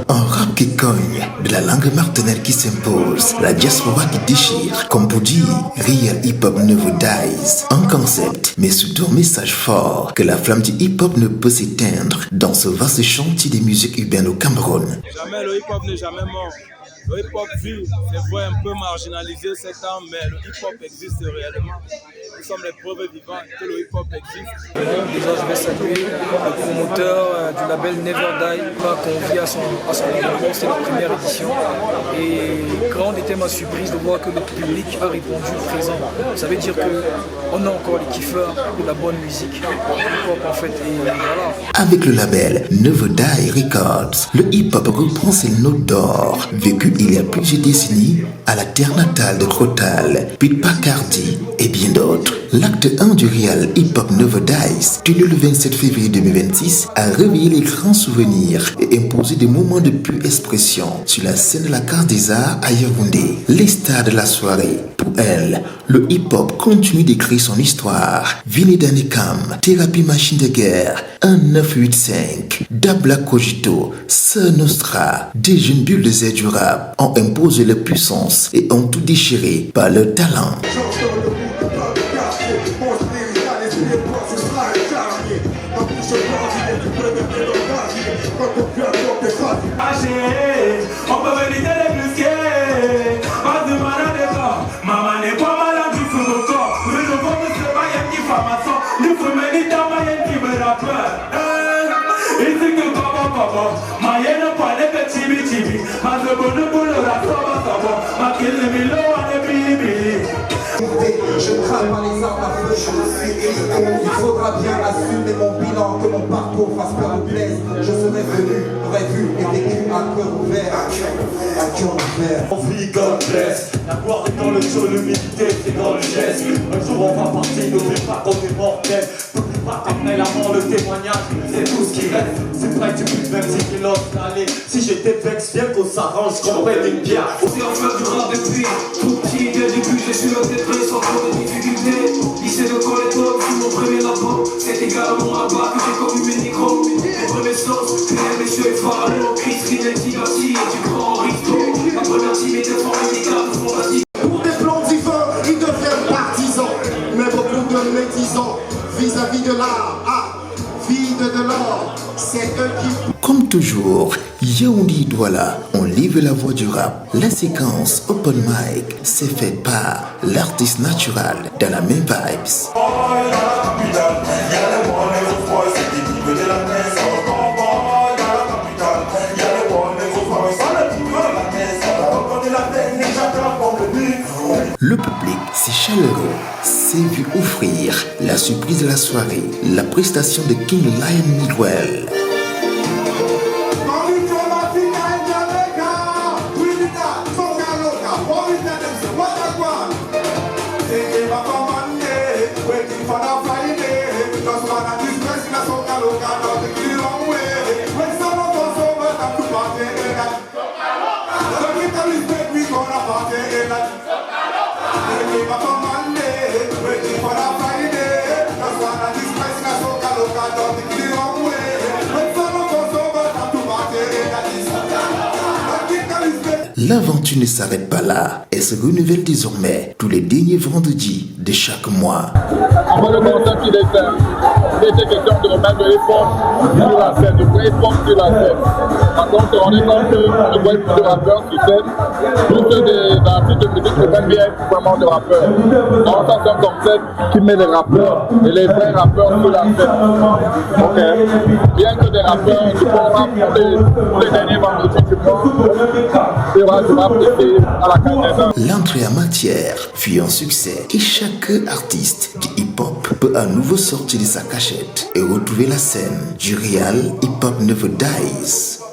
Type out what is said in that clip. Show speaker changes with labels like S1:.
S1: Un rap qui cogne, de la langue martinière qui s'impose, la diaspora qui déchire, comme pour dire, Real Hip Hop Never Dies. Un concept, mais surtout un message fort, que la flamme du hip hop ne peut s'éteindre dans ce vaste chantier des musiques urbaines au Cameroun.
S2: Jamais le hip hop n'est jamais mort. Le hip hop vit, c'est vrai un peu marginalisé ces temps, mais le hip hop existe réellement. Nous sommes les preuves vivantes que le hip hop existe.
S3: Déjà, je vais saluer le promoteur du label Never Die, qui m'a convié à son label. C'est la première édition. Et grande était ma surprise de voir que le public a répondu présent. Ça veut dire qu'on a encore les kiffeurs de la bonne musique, hip hop en fait. Et voilà.
S1: Avec le label Never Die Records, le hip hop reprend ses notes d'or, vécu il y a plusieurs décennies à la terre natale de Crotal, Pete Bacardi et bien d'autres. L'acte 1 du Real Hip Hop Never Dies, tenu le 27 février 2026, a réveillé les grands souvenirs et imposé des moments de pure expression sur la scène de la Case des Arts à Yaoundé. Les stars de la soirée. Pour elle, le hip-hop continue d'écrire son histoire. Vinny Danekam, Thérapie Machine de Guerre, 1985, Dabla Cogito, Sir Nostra, des jeunes bulles de Z du rap ont imposé leur puissance et ont tout déchiré par leur talent.
S4: On peut venir les brusquer. Pas de malade de corps. Maman n'est pas malade du feu de corps. Mais je vois que c'est pas y'a qui famaçon. Il faut mener ta maillenne qui me rappelle. Il dit que papa. Maillenne pas les petits bitibis. Ma de bonne boule la saba. Ma kille milo à des bibi.
S5: Je ne crains pas les armes à feu, je suis élite. Il faudra bien assumer mon bilan, que mon parcours fasse peur ou plaise. Je serais venu, aurais vu et vécu à cœur ouvert, à cœur ouvert.
S4: On vit God bless. La gloire est dans le show, l'humilité c'est dans le geste. Un jour on va partir, n'oublie pas qu'on est mortel. N'oublie pas qu'après la mort, le témoignage, c'est tout ce qui reste. C'est vrai que tu peux même si tu l'oses aller. Si j'étais vex, viens qu'on s'arrange, qu'on pète une pierre.
S6: On s'est en faire du rap depuis tout petit, dès le début j'ai su le détruire sans trop de difficultés. Lycée de Coletto, fut mon premier lapin. C'est égal à mon rabat que j'ai connu mes négros. Mes premiers sens, mesdames, messieurs et pharaons. Chris, Rinaldi, Garcia et du grand Risto. Ma première team était fort médical, fantastique.
S5: Pour des plans divins, ils deviennent partisans. Mais beaucoup de médisants vis-à-vis de l'art, vide de l'or, c'est eux qui...
S1: Comme toujours, Yaoundé Douala, on livre la voix du rap. La séquence Open Mic s'est faite par l'artiste natural dans la même vibes. Le public s'est chaleureux, s'est vu offrir la surprise de la soirée, la prestation de King Lion Miguel. L'aventure ne s'arrête pas là. Elle se renouvelle désormais tous les derniers vendredis de chaque mois.
S7: Moi, le concept, il était question de remettre le hip-hop sur la scène, de vrai hip-hop sur la scène. Par contre, on est comme de vrai de rappeurs sur scène, plus que des artistes de musique qui aiment bien vraiment de rappeurs. Donc ça, c'est un concept qui met les rappeurs et les vrais rappeurs sur la scène. Ok. Bien que des rappeurs du bon rap pour les derniers vendredis du mois, c'est vrai, du rap ici à la Canada.
S1: L'entrée en matière fut un succès et chaque artiste du hip-hop peut à nouveau sortir de sa cachette et retrouver la scène du Real Hip Hop Never Dies.